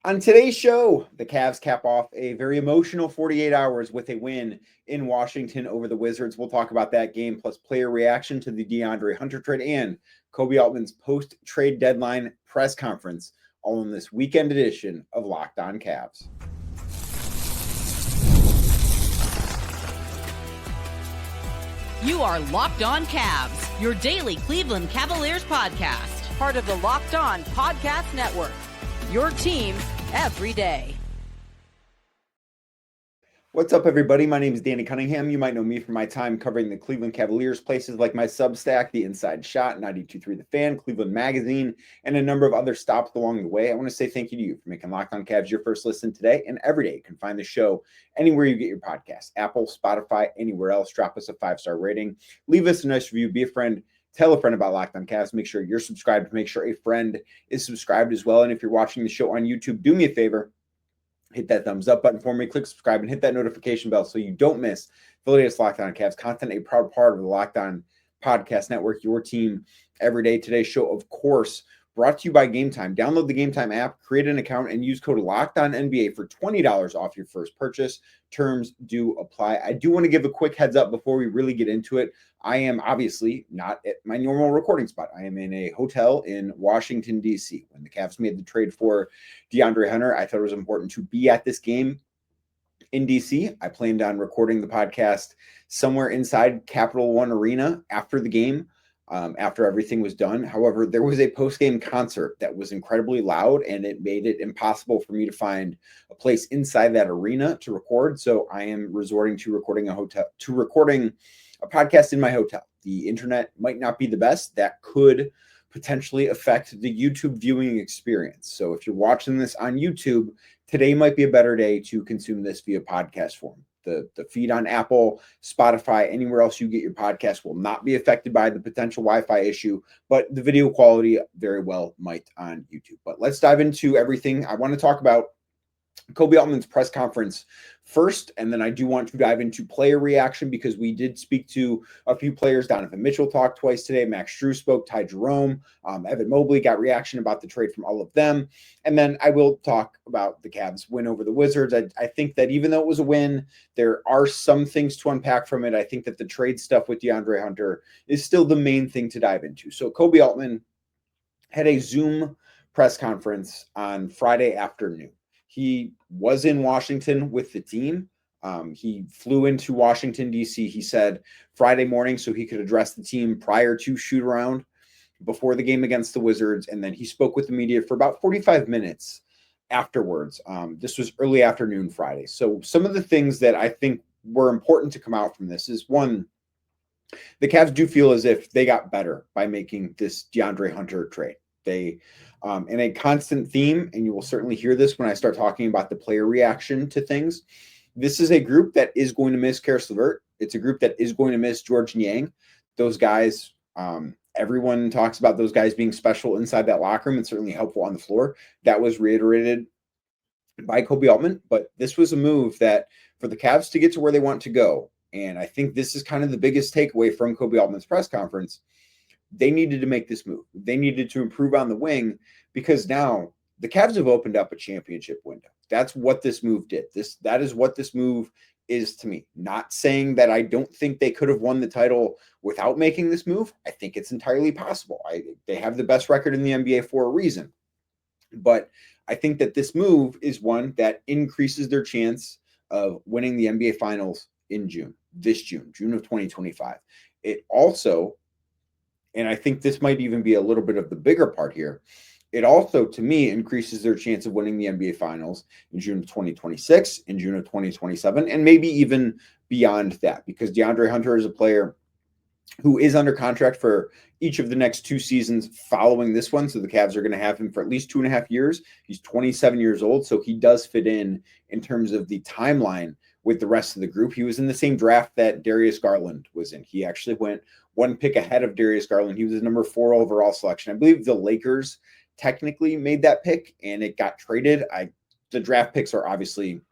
On today's show, the Cavs cap off a very emotional 48 hours with a win in Washington over the Wizards. We'll talk about that game, plus player reaction to the DeAndre Hunter trade and Koby Altman's post-trade deadline press conference, all in this weekend edition of Locked On Cavs. You are Locked On Cavs, your daily Cleveland Cavaliers podcast, part of the Locked On Podcast Network, your team every day. What's up, everybody? My name is Danny Cunningham. You might know me from my time covering the Cleveland Cavaliers, places like my Substack, The Inside Shot, 92.3 The Fan, Cleveland Magazine, and a number of other stops along the way. I want to say thank you to you for making Locked On Cavs your first listen today and every day. You can find the show anywhere you get your podcasts, Apple, Spotify, anywhere else. Drop us a 5-star rating. Leave us a nice review. Be a friend. Tell a friend about Locked On Cavs. Make sure you're subscribed. Make sure a friend is subscribed as well. And if you're watching the show on YouTube, do me a favor. Hit that thumbs up button for me, click subscribe, and hit that notification bell so you don't miss the latest Locked On Cavs content, a proud part of the Locked On Podcast Network, your team every day. Today's show, of course, brought to you by Game Time. Download the Game Time app, create an account, and use code LOCKEDONNBA for $20 off your first purchase. Terms do apply. I do want to give a quick heads up before we really get into it. I am obviously not at my normal recording spot. I am in a hotel in Washington, D.C. When the Cavs made the trade for DeAndre Hunter, I thought it was important to be at this game in D.C. I planned on recording the podcast somewhere inside Capital One Arena after the game, after everything was done. However, there was a post-game concert that was incredibly loud, and it made it impossible for me to find a place inside that arena to record. So I am resorting to recording a podcast in my hotel. The internet might not be the best. That could potentially affect the YouTube viewing experience. So if you're watching this on YouTube, today might be a better day to consume this via podcast form. The feed on Apple, Spotify, anywhere else you get your podcast will not be affected by the potential Wi-Fi issue, but the video quality very well might on YouTube. But let's dive into everything. I want to talk about Koby Altman's press conference first, and then I do want to dive into player reaction because we did speak to a few players. Donovan Mitchell talked twice today. Max Strus spoke. Ty Jerome, Evan Mobley got reaction about the trade from all of them. And then I will talk about the Cavs win over the Wizards. I think that even though it was a win, there are some things to unpack from it. I think that the trade stuff with DeAndre Hunter is still the main thing to dive into. So Koby Altman had a Zoom press conference on Friday afternoon. He was in Washington with the team. He flew into Washington, D.C., he said, Friday morning so he could address the team prior to shoot-around before the game against the Wizards. And then he spoke with the media for about 45 minutes afterwards. This was early afternoon Friday. So some of the things that I think were important to come out from this is, one, the Cavs do feel as if they got better by making this DeAndre Hunter trade. They and a constant theme, and you will certainly hear this when I start talking about the player reaction to things. This is a group that is going to miss Caris LeVert. It's a group that is going to miss George Niang. Those guys, everyone talks about those guys being special inside that locker room and certainly helpful on the floor. That was reiterated by Koby Altman, but this was a move that for the Cavs to get to where they want to go, and I think this is kind of the biggest takeaway from Koby Altman's press conference, they needed to make this move. They needed to improve on the wing because now the Cavs have opened up a championship window. That's what this move did. That is what this move is to me. Not saying that I don't think they could have won the title without making this move. I think it's entirely possible. They have the best record in the NBA for a reason. But I think that this move is one that increases their chance of winning the NBA Finals in June of 2025. It also, and I think this might even be a little bit of the bigger part here, it also, to me, increases their chance of winning the NBA Finals in June of 2026, in June of 2027, and maybe even beyond that, because DeAndre Hunter is a player who is under contract for each of the next 2 seasons following this one. So the Cavs are going to have him for at least 2.5 years. He's 27 years old, so he does fit in terms of the timeline with the rest of the group. He was in the same draft that Darius Garland was in. He actually went 1 pick ahead of Darius Garland. He was the number 4 overall selection. I believe the Lakers technically made that pick and it got traded. The draft picks are obviously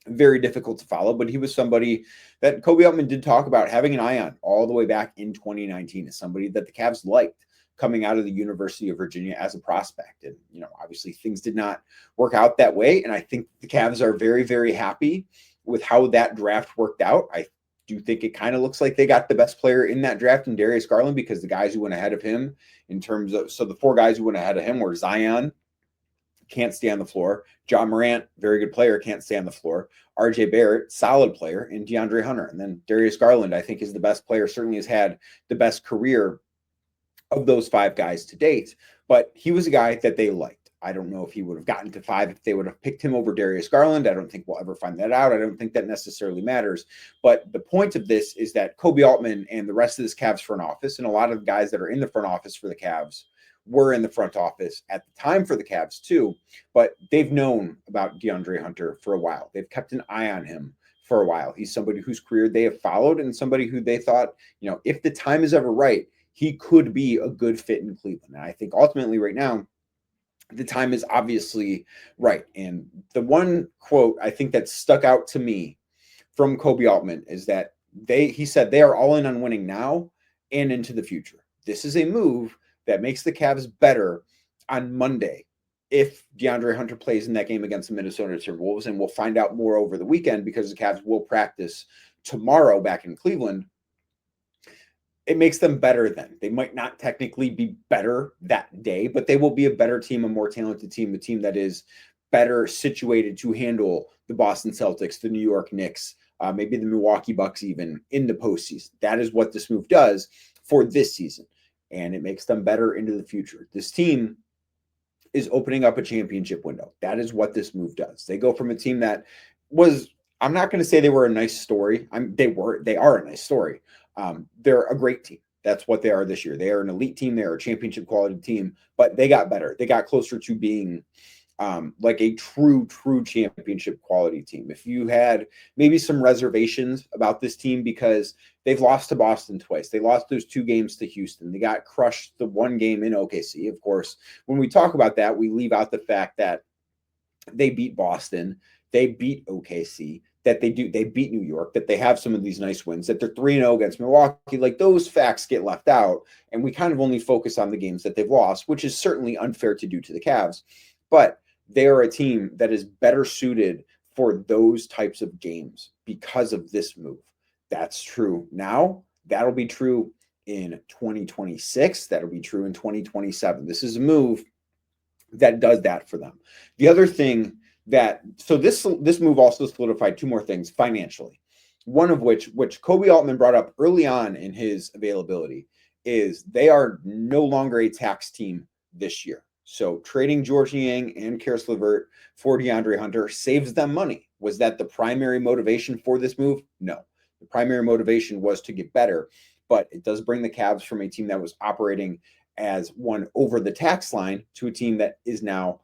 very difficult to follow, but he was somebody that Koby Altman did talk about having an eye on all the way back in 2019 as somebody that the Cavs liked. coming out of the University of Virginia as a prospect. And, obviously things did not work out that way. And I think the Cavs are very, very happy with how that draft worked out. I do think it kind of looks like they got the best player in that draft in Darius Garland, because the guys who went ahead of him so the 4 guys who went ahead of him were Zion, can't stay on the floor. John Morant, very good player, can't stay on the floor. RJ Barrett, solid player, and DeAndre Hunter. And then Darius Garland, I think, is the best player, certainly has had the best career of those 5 guys to date. But he was a guy that they liked. I don't know if he would have gotten to 5 if they would have picked him over Darius Garland. I don't think we'll ever find that out. I don't think that necessarily matters. But the point of this is that Koby Altman and the rest of this Cavs front office, and a lot of the guys that are in the front office for the Cavs, were in the front office at the time for the Cavs too, but they've known about DeAndre Hunter for a while. They've kept an eye on him for a while. He's somebody whose career they have followed, and somebody who they thought, if the time is ever right, he could be a good fit in Cleveland. And I think ultimately right now, the time is obviously right. And the one quote I think that stuck out to me from Koby Altman is that he said they are all in on winning now and into the future. This is a move that makes the Cavs better on Monday if DeAndre Hunter plays in that game against the Minnesota Timberwolves. And we'll find out more over the weekend, because the Cavs will practice tomorrow back in Cleveland. It makes them better then. They might not technically be better that day, but they will be a better team, a more talented team, a team that is better situated to handle the Boston Celtics, the New York Knicks, maybe the Milwaukee Bucks even in the postseason. That is what this move does for this season. And it makes them better into the future. This team is opening up a championship window. That is what this move does. They go from a team that was, I'm not going to say they were a nice story. They are a nice story. They're a great team. That's what they are this year. They are an elite team. They are a championship quality team, but they got better. They got closer to being like a true championship quality team. If you had maybe some reservations about this team because they've lost to Boston twice, they lost those 2 games to Houston, they got crushed the 1 game in OKC. Of course, when we talk about that, we leave out the fact that they beat Boston, they beat OKC, that they beat New York, that they have some of these nice wins, that they're 3-0 against Milwaukee. Like, those facts get left out, and we kind of only focus on the games that they've lost, which is certainly unfair to do to the Cavs. But they are a team that is better suited for those types of games because of this move. That's true now. That'll be true in 2026. That'll be true in 2027. This is a move that does that for them. The other thing this move also solidified 2 more things financially. One of which Koby Altman brought up early on in his availability, is they are no longer a tax team this year. So trading George Niang and Caris LeVert for DeAndre Hunter saves them money. Was that the primary motivation for this move? No. The primary motivation was to get better, but it does bring the Cavs from a team that was operating as one over the tax line to a team that is now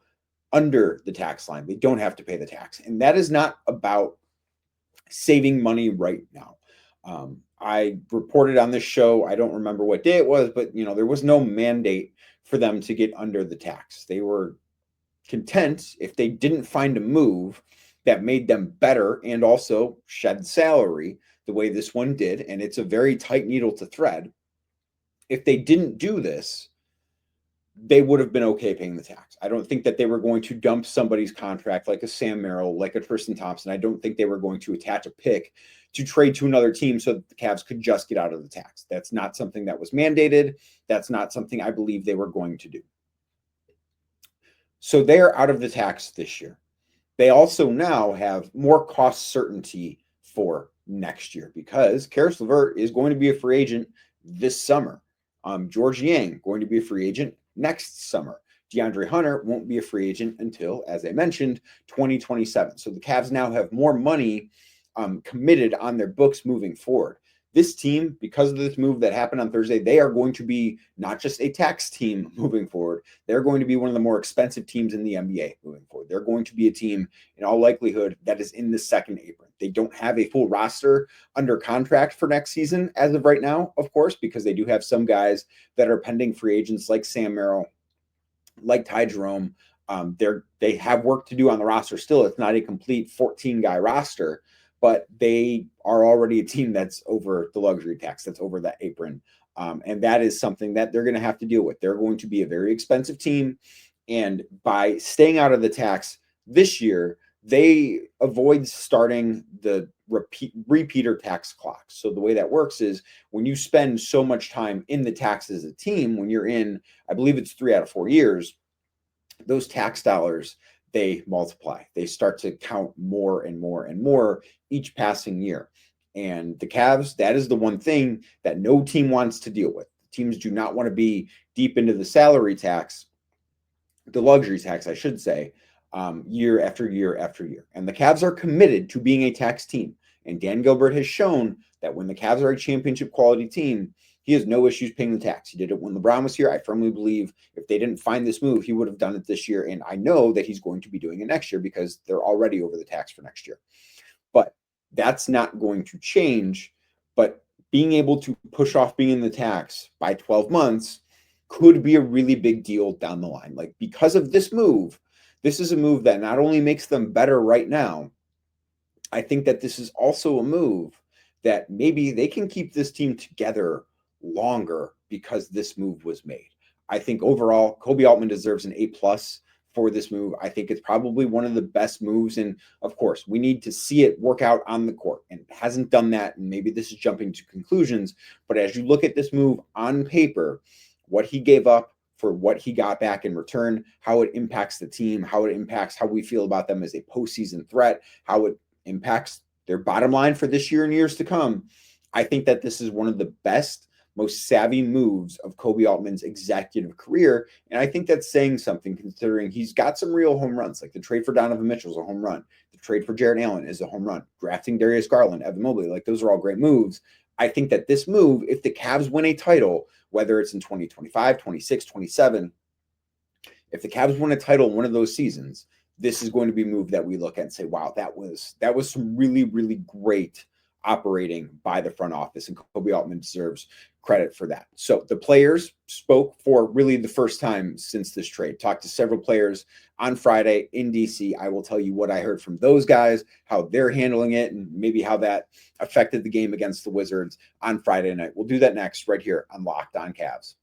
under the tax line. They don't have to pay the tax. And that is not about saving money right now. I reported on this show, I don't remember what day it was, but there was no mandate for them to get under the tax. They were content if they didn't find a move that made them better and also shed salary the way this one did. And it's a very tight needle to thread. If they didn't do this, they would have been okay paying the tax. I don't think that they were going to dump somebody's contract like a Sam Merrill, like a Tristan Thompson. I don't think they were going to attach a pick to trade to another team so that the Cavs could just get out of the tax. That's not something that was mandated. That's not something I believe they were going to do. So they're out of the tax this year. They also now have more cost certainty for next year because Caris LeVert is going to be a free agent this summer. George Niang going to be a free agent next summer. DeAndre Hunter won't be a free agent until, as I mentioned, 2027. So the Cavs now have more money committed on their books moving forward. This team, because of this move that happened on Thursday, they are going to be not just a tax team moving forward. They're going to be one of the more expensive teams in the NBA moving forward. They're going to be a team, in all likelihood, that is in the second apron. They don't have a full roster under contract for next season as of right now, of course, because they do have some guys that are pending free agents like Sam Merrill, like Ty Jerome. They have work to do on the roster still. It's not a complete 14-guy roster, but they are already a team that's over the luxury tax, that's over that apron And that is something that they're going to have to deal with. They're going to be a very expensive team. And by staying out of the tax this year, they avoid starting the repeater tax clock. So the way that works is when you spend so much time in the tax as a team, when you're in, I believe it's 3 out of 4 years, those tax dollars, they multiply. They start to count more and more and more each passing year. And the Cavs, that is the one thing that no team wants to deal with. Teams do not want to be deep into the salary tax, the luxury tax, I should say, year after year after year. And the Cavs are committed to being a tax team. And Dan Gilbert has shown that when the Cavs are a championship quality team, he has no issues paying the tax. He did it when LeBron was here. I firmly believe if they didn't find this move, he would have done it this year. And I know that he's going to be doing it next year because they're already over the tax for next year. But that's not going to change. But being able to push off being in the tax by 12 months could be a really big deal down the line. Like, because of this move, this is a move that not only makes them better right now, I think that this is also a move that maybe they can keep this team together longer because this move was made. I think overall, Koby Altman deserves an A+ for this move. I think it's probably one of the best moves. And of course, we need to see it work out on the court, and it hasn't done that. And maybe this is jumping to conclusions, but as you look at this move on paper, what he gave up for what he got back in return, how it impacts the team, how it impacts how we feel about them as a postseason threat, how it impacts their bottom line for this year and years to come. I think that this is one of the best, most savvy moves of Koby Altman's executive career. And I think that's saying something, considering he's got some real home runs. Like the trade for Donovan Mitchell is a home run. The trade for Jarrett Allen is a home run. Drafting Darius Garland, Evan Mobley, like those are all great moves. I think that this move, if the Cavs win a title, whether it's in 2025, 26, 27, if the Cavs win a title in one of those seasons, this is going to be a move that we look at and say, wow, that was some really, really great operating by the front office, and Koby Altman deserves credit for that. So the players spoke for really the first time since this trade. Talked to several players on Friday in DC. I will tell you what I heard from those guys, how they're handling it, and maybe how that affected the game against the Wizards on Friday night. We'll do that next right here on Locked On Cavs.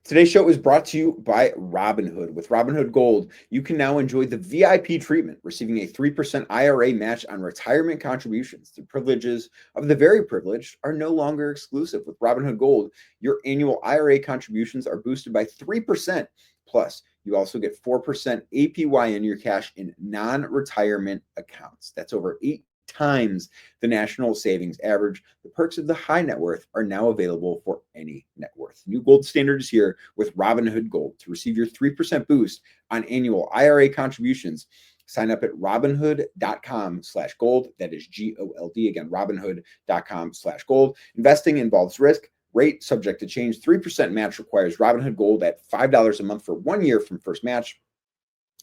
Today's show is brought to you by Robinhood. With Robinhood Gold, you can now enjoy the VIP treatment, receiving a 3% IRA match on retirement contributions. The privileges of the very privileged are no longer exclusive. With Robinhood Gold, your annual IRA contributions are boosted by 3%. Plus, you also get 4% APY in your cash in non-retirement accounts. That's over 8 times the national savings average. The perks of the high net worth are now available for any net worth. New gold standard is here with Robinhood Gold. To receive your 3% boost on annual IRA contributions, sign up at robinhood.com/gold. That is GOLD. Again, robinhood.com/gold. Investing involves risk. Rate subject to change. 3% match requires Robinhood Gold at $5 a month for 1 year from first match.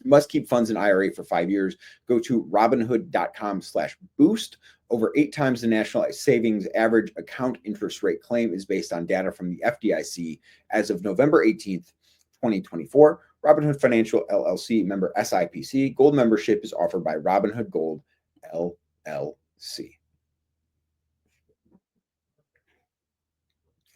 Must keep funds in IRA for 5 years. Go to robinhood.com/boost. Over 8 times the national savings average account interest rate claim is based on data from the FDIC as of November 18th, 2024. Robinhood Financial LLC, member SIPC. Gold membership is offered by Robinhood Gold LLC.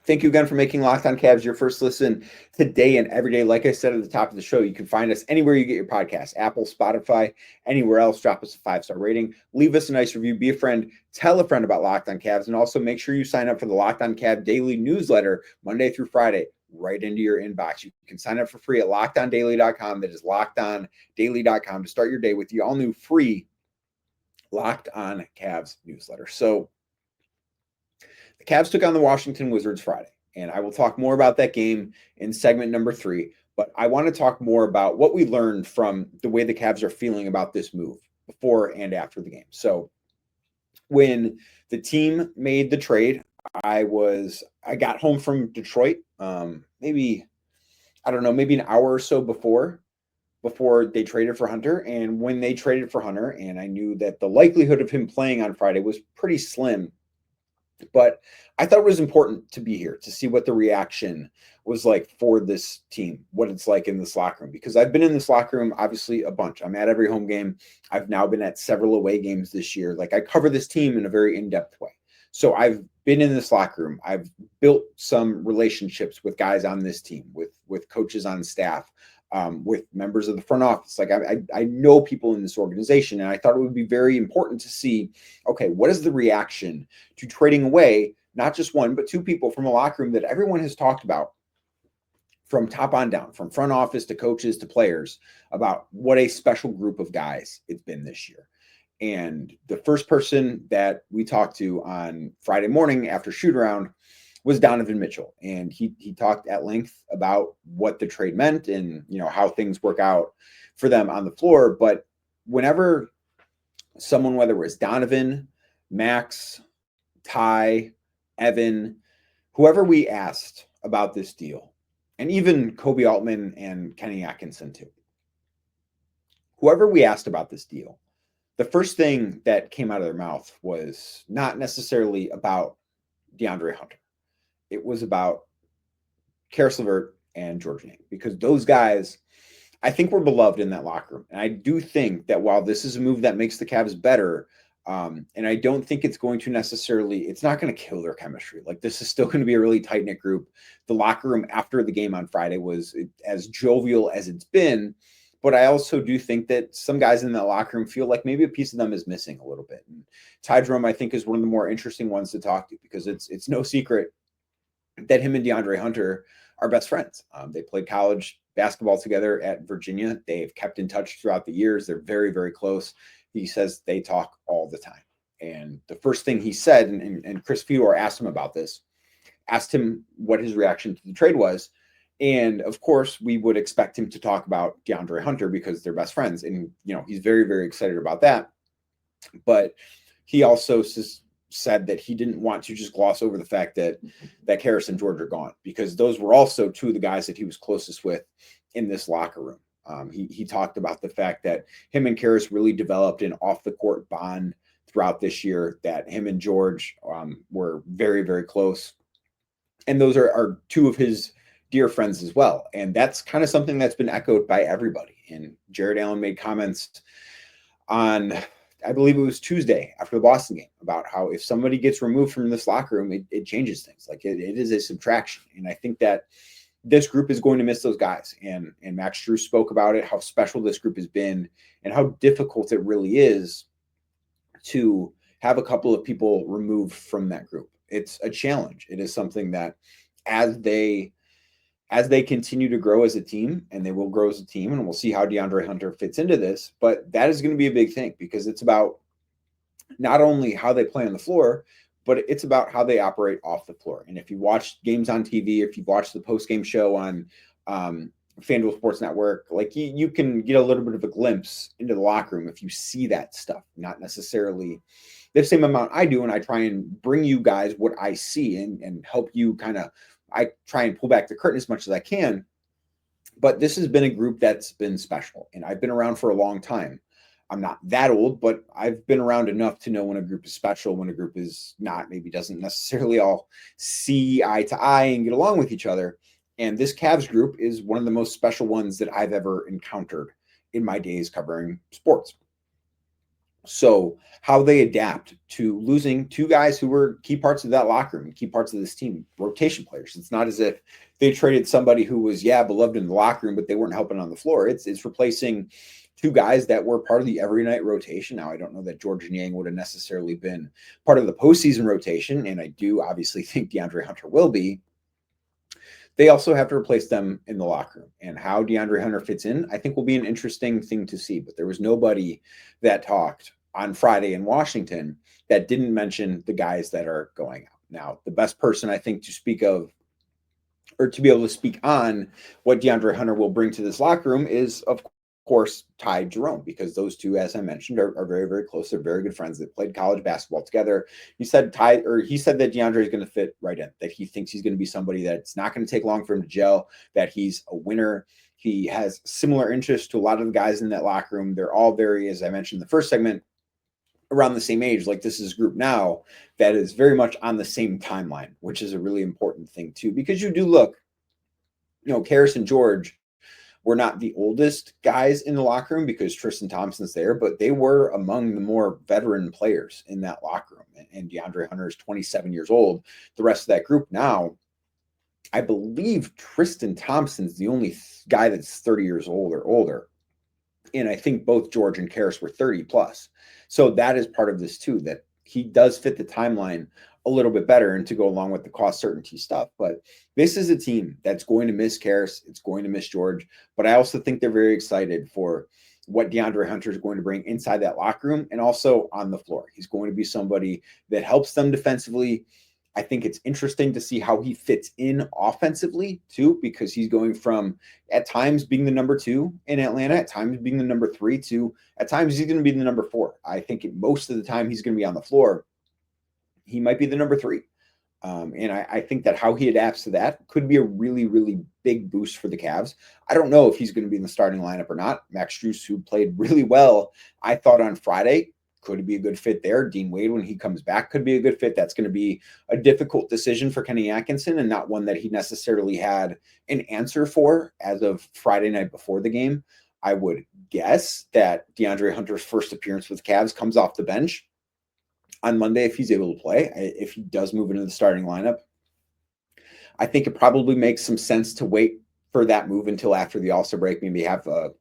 Thank you again for making Locked On Cavs your first listen today and every day. Like I said at the top of the show, you can find us anywhere you get your podcasts, Apple, Spotify, anywhere else. Drop us a 5-star rating. Leave us a nice review. Be a friend. Tell a friend about Locked On Cavs. And also make sure you sign up for the Locked On Cav daily newsletter Monday through Friday right into your inbox. You can sign up for free at lockedondaily.com. That is lockedondaily.com to start your day with the all-new free Locked On Cavs newsletter. So, the Cavs took on the Washington Wizards Friday, and I will talk more about that game in segment number 3, but I want to talk more about what we learned from the way the Cavs are feeling about this move before and after the game. So when the team made the trade, I got home from Detroit, maybe an hour or so before they traded for Hunter. And when they traded for Hunter, and I knew that the likelihood of him playing on Friday was pretty slim, but I thought it was important to be here to see what the reaction was like for this team, what it's like in this locker room, because I've been in this locker room, obviously, a bunch. I'm at every home game. I've now been at several away games this year. Like, I cover this team in a very in-depth way. So I've been in this locker room. I've built some relationships with guys on this team, with coaches on staff, with members of the front office. Like I know people in this organization, and I thought it would be very important to see, okay, what is the reaction to trading away not just one, but two people from a locker room that everyone has talked about from top on down, from front office to coaches to players, about what a special group of guys it's been this year. And the first person that we talked to on Friday morning after shoot around was Donovan Mitchell. And he talked at length about what the trade meant and, how things work out for them on the floor. But whenever someone, whether it was Donovan, Max, Ty, Evan, whoever we asked about this deal, and even Koby Altman and Kenny Atkinson too, whoever we asked about this deal, the first thing that came out of their mouth was not necessarily about DeAndre Hunter. It was about Caris, LeVert, and George Niang, because those guys, I think, were beloved in that locker room. And I do think that while this is a move that makes the Cavs better, and I don't think it's going to necessarily, it's not going to kill their chemistry. Like, this is still going to be a really tight-knit group. The locker room after the game on Friday was as jovial as it's been. But I also do think that some guys in that locker room feel like maybe a piece of them is missing a little bit. And Ty Jerome, I think, is one of the more interesting ones to talk to, because it's no secret that him and DeAndre Hunter are best friends. They played college basketball together at Virginia. They've kept in touch throughout the years. They're very, very close. He says they talk all the time. And the first thing he said, and Chris Fedor asked him about this, asked him what his reaction to the trade was. And of course, we would expect him to talk about DeAndre Hunter because they're best friends. And, he's very, very excited about that. But he also said that he didn't want to just gloss over the fact that Caris and George are gone, because those were also two of the guys that he was closest with in this locker room. He talked about the fact that him and Caris really developed an off-the-court bond throughout this year, that him and George were very, very close. And those are two of his dear friends as well. And that's kind of something that's been echoed by everybody. And Jared Allen made comments on, I believe it was Tuesday after the Boston game, about how if somebody gets removed from this locker room, it changes things. Like it is a subtraction. And I think that this group is going to miss those guys. And Max Drew spoke about it, how special this group has been and how difficult it really is to have a couple of people removed from that group. It's a challenge. It is something that as they continue to grow as a team, and they will grow as a team, and we'll see how DeAndre Hunter fits into this, but that is going to be a big thing, because it's about not only how they play on the floor, but it's about how they operate off the floor. And if you watch games on TV, if you watch the post-game show on FanDuel Sports Network, like you can get a little bit of a glimpse into the locker room if you see that stuff, not necessarily the same amount I do. And I try and bring you guys what I see and help you I try and pull back the curtain as much as I can. But this has been a group that's been special. And I've been around for a long time. I'm not that old, but I've been around enough to know when a group is special, when a group is not, maybe doesn't necessarily all see eye to eye and get along with each other. And this Cavs group is one of the most special ones that I've ever encountered in my days covering sports. So how they adapt to losing two guys who were key parts of that locker room, key parts of this team, rotation players. It's not as if they traded somebody who was, beloved in the locker room, but they weren't helping on the floor. It's replacing two guys that were part of the every night rotation. Now, I don't know that George Niang would have necessarily been part of the postseason rotation, and I do obviously think DeAndre Hunter will be. They also have to replace them in the locker room. And how DeAndre Hunter fits in, I think, will be an interesting thing to see. But there was nobody that talked on Friday in Washington that didn't mention the guys that are going out. Now, the best person, I think, to speak of, or to be able to speak on what DeAndre Hunter will bring to this locker room is, of course, Ty Jerome, because those two, as I mentioned, are very, very close. They're very good friends. They played college basketball together. He said that DeAndre is going to fit right in, that he thinks he's going to be somebody that's not going to take long for him to gel, that he's a winner. He has similar interests to a lot of the guys in that locker room. They're all very, as I mentioned in the first segment, around the same age. Like, this is a group now that is very much on the same timeline, which is a really important thing too, because you do look, Caris and George were not the oldest guys in the locker room because Tristan Thompson's there, but they were among the more veteran players in that locker room. And DeAndre Hunter is 27 years old. The rest of that group now, I believe Tristan Thompson's the only guy that's 30 years old or older. And I think both George and Caris were 30 plus. So that is part of this too, that he does fit the timeline a little bit better and to go along with the cost certainty stuff. But this is a team that's going to miss Caris. It's going to miss George. But I also think they're very excited for what DeAndre Hunter is going to bring inside that locker room and also on the floor. He's going to be somebody that helps them defensively. I think it's interesting to see how he fits in offensively too, because he's going from at times being the number 2 in Atlanta, at times being the number 3 to at times he's going to be the number 4. I think most of the time he's going to be on the floor. He might be the number 3. And I think that how he adapts to that could be a really, really big boost for the Cavs. I don't know if he's going to be in the starting lineup or not. Max Strus, who played really well, I thought on Friday, could be a good fit there. Dean Wade, when he comes back, could be a good fit. That's going to be a difficult decision for Kenny Atkinson and not one that he necessarily had an answer for as of Friday night before the game. I would guess that DeAndre Hunter's first appearance with the Cavs comes off the bench on Monday if he's able to play. If he does move into the starting lineup, I think it probably makes some sense to wait for that move until after the All-Star break, maybe have a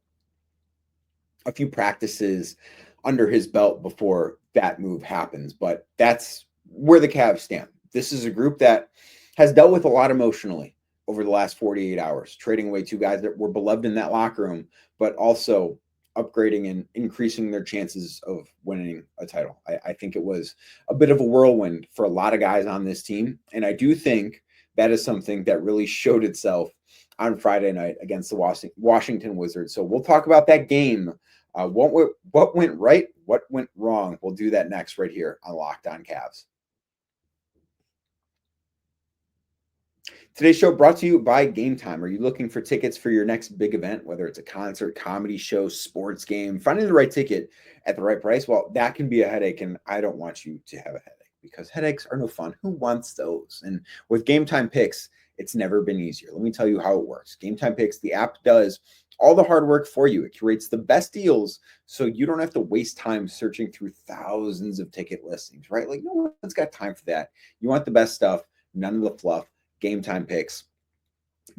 few practices under his belt before that move happens. But that's where the Cavs stand. This is a group that has dealt with a lot emotionally over the last 48 hours, trading away 2 guys that were beloved in that locker room, but also upgrading and increasing their chances of winning a title. I think it was a bit of a whirlwind for a lot of guys on this team. And I do think that is something that really showed itself on Friday night against the Washington Wizards. So we'll talk about that game. What went right? What went wrong? We'll do that next right here on Locked On Cavs. Today's show brought to you by Game Time. Are you looking for tickets for your next big event, whether it's a concert, comedy show, sports game? Finding the right ticket at the right price, well, that can be a headache, and I don't want you to have a headache because headaches are no fun. Who wants those? And with Game Time Picks, it's never been easier. Let me tell you how it works. Game Time Picks, the app does all the hard work for you. It curates the best deals so you don't have to waste time searching through thousands of ticket listings, right? Like, no one's got time for that. You want the best stuff, none of the fluff. Game Time Picks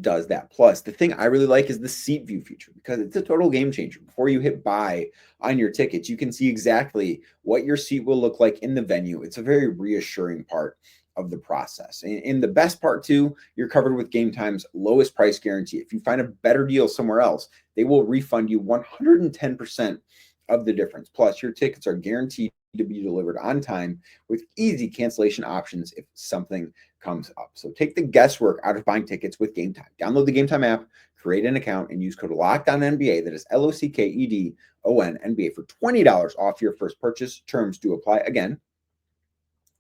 does that. Plus, the thing I really like is the seat view feature because it's a total game changer. Before you hit buy on your tickets, you can see exactly what your seat will look like in the venue. It's a very reassuring part of the process. And the best part too, you're covered with Game Time's lowest price guarantee. If you find a better deal somewhere else, they will refund you 110% of the difference. Plus, your tickets are guaranteed to be delivered on time with easy cancellation options if something comes up. So take the guesswork out of buying tickets with Game Time. Download the Game Time app, create an account, and use code LOCKEDONNBA. That is LOCKEDONNBA for $20 off your first purchase. Terms do apply. Again,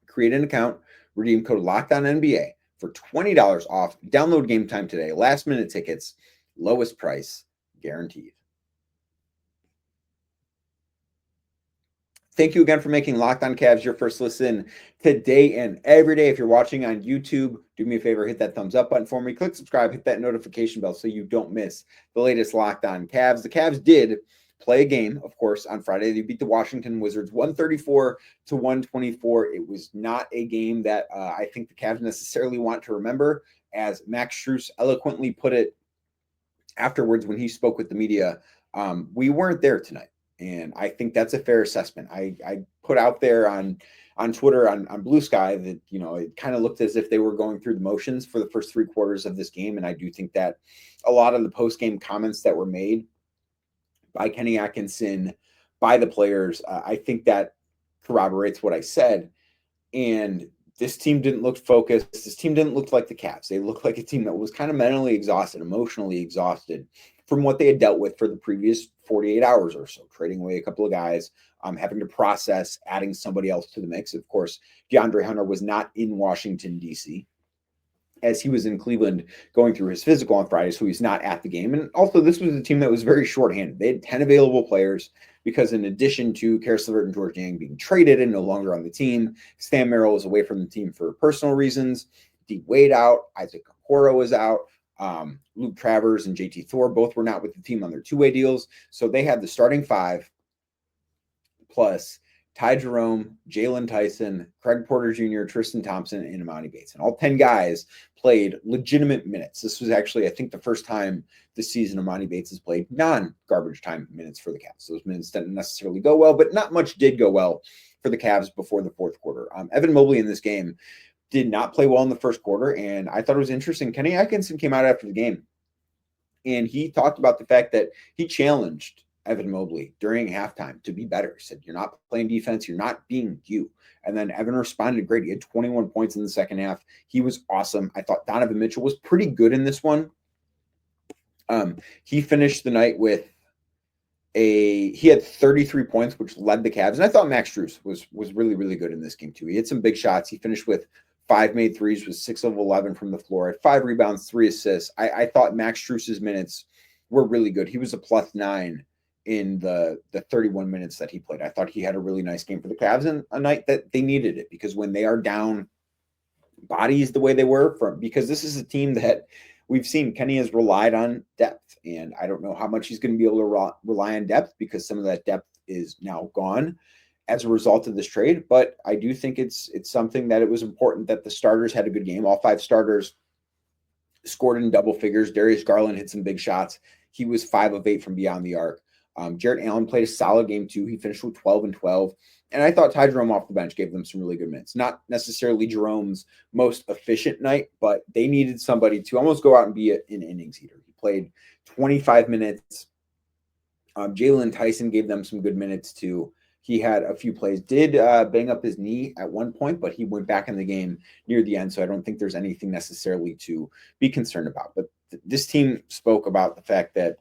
create an account, redeem code LOCKEDONNBA for $20 off. Download Game Time today. Last minute tickets, lowest price guaranteed. Thank you again for making Locked On Cavs your first listen today and every day. If you're watching on YouTube, do me a favor, hit that thumbs up button for me. Click subscribe, hit that notification bell so you don't miss the latest Locked On Cavs. The Cavs did play a game, of course, on Friday. They beat the Washington Wizards 134-124. It was not a game that I think the Cavs necessarily want to remember. As Max Strus eloquently put it afterwards when he spoke with the media, we weren't there tonight. And I think that's a fair assessment. I put out there on Twitter, on Blue Sky, that, you know, it kind of looked as if they were going through the motions for the first 3 quarters of this game. And I do think that a lot of the post-game comments that were made by Kenny Atkinson, by the players, I think that corroborates what I said. And this team didn't look focused. This team didn't look like the Cavs. They looked like a team that was kind of mentally exhausted, emotionally exhausted from what they had dealt with for the previous 48 hours or so, trading away a couple of guys, having to process, adding somebody else to the mix. Of course, DeAndre Hunter was not in Washington, D.C., as he was in Cleveland going through his physical on Friday, so he's not at the game. And also, this was a team that was very shorthanded. They had 10 available players because in addition to Caris, LeVert, and George Niang being traded and no longer on the team, Sam Merrill was away from the team for personal reasons. D. Wade out, Isaac Okoro was out. Luke Travers and JT Thor both were not with the team on their two-way deals. So they had the starting five plus Ty Jerome, Jalen Tyson, Craig Porter Jr., Tristan Thompson, and Imani Bates. And all 10 guys played legitimate minutes. This was actually, I think, the first time this season Imani Bates has played non-garbage time minutes for the Cavs. Those minutes didn't necessarily go well, but not much did go well for the Cavs before the fourth quarter. Evan Mobley in this game did not play well in the first quarter, and I thought it was interesting. Kenny Atkinson came out after the game, and he talked about the fact that he challenged Evan Mobley during halftime to be better. He said, you're not playing defense. You're not being you. And then Evan responded great. He had 21 points in the second half. He was awesome. I thought Donovan Mitchell was pretty good in this one. He finished the night with he had 33 points, which led the Cavs. And I thought Max Strus was really, really good in this game too. He had some big shots. He finished with 5 made threes, with 6 of 11 from the floor, had 5 rebounds, 3 assists. I thought Max Strus's minutes were really good. He was a +9 in the 31 minutes that he played. I thought he had a really nice game for the Cavs, and a night that they needed it, because when they are down bodies the way they were, because this is a team that we've seen Kenny has relied on depth, and I don't know how much he's going to be able to rely on depth, because some of that depth is now gone as a result of this trade. But I do think it's something that it was important that the starters had a good game. All 5 starters scored in double figures. Darius Garland hit some big shots. He was 5 of 8 from beyond the arc. Jarrett Allen played a solid game too. He finished with 12 and 12. And I thought Ty Jerome off the bench gave them some really good minutes. Not necessarily Jerome's most efficient night, but they needed somebody to almost go out and be an innings eater. He played 25 minutes. Jalen Tyson gave them some good minutes too. He had a few plays, did bang up his knee at one point, but he went back in the game near the end. So I don't think there's anything necessarily to be concerned about. But this team spoke about the fact that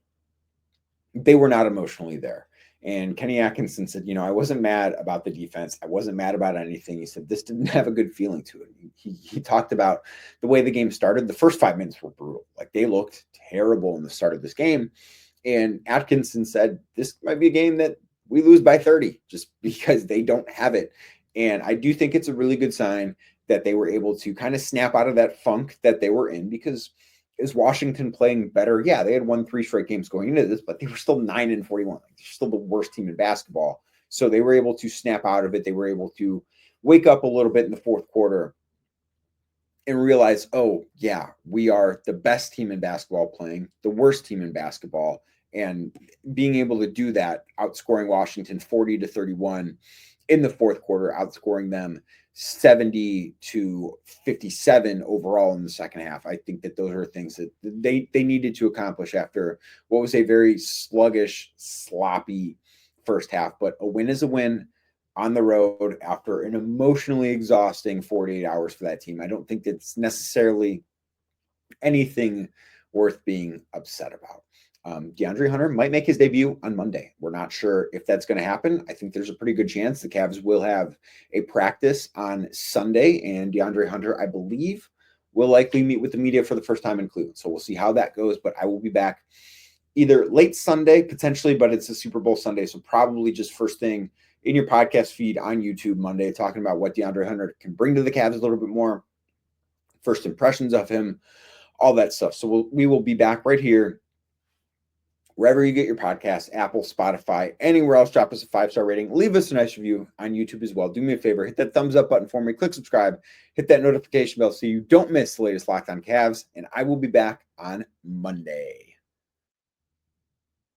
they were not emotionally there. And Kenny Atkinson said, I wasn't mad about the defense. I wasn't mad about anything. He said, this didn't have a good feeling to it. He talked about the way the game started. The first 5 minutes were brutal. Like, they looked terrible in the start of this game. And Atkinson said, this might be a game that we lose by 30 just because they don't have it. And I do think it's a really good sign that they were able to kind of snap out of that funk that they were in, because is Washington playing better? Yeah, they had won 3 straight games going into this, but they were still 9-41. Like, they're still the worst team in basketball. So they were able to snap out of it. They were able to wake up a little bit in the fourth quarter and realize, oh, yeah, we are the best team in basketball playing the worst team in basketball. And being able to do that, outscoring Washington 40-31 in the fourth quarter, outscoring them 70-57 overall in the second half. I think that those are things that they needed to accomplish after what was a very sluggish, sloppy first half. But a win is a win on the road after an emotionally exhausting 48 hours for that team. I don't think that's necessarily anything worth being upset about. DeAndre Hunter might make his debut on Monday. We're not sure if that's going to happen. I think there's a pretty good chance the Cavs will have a practice on Sunday, and DeAndre Hunter, I believe, will likely meet with the media for the first time in Cleveland. So we'll see how that goes, but I will be back either late Sunday, potentially, but it's a Super Bowl Sunday, so probably just first thing in your podcast feed on YouTube Monday, talking about what DeAndre Hunter can bring to the Cavs a little bit more, first impressions of him, all that stuff. So we will be back right here, wherever you get your podcasts, Apple, Spotify, anywhere else. Drop us a 5-star rating. Leave us a nice review on YouTube as well. Do me a favor. Hit that thumbs up button for me. Click subscribe. Hit that notification bell so you don't miss the latest Locked On Cavs. And I will be back on Monday.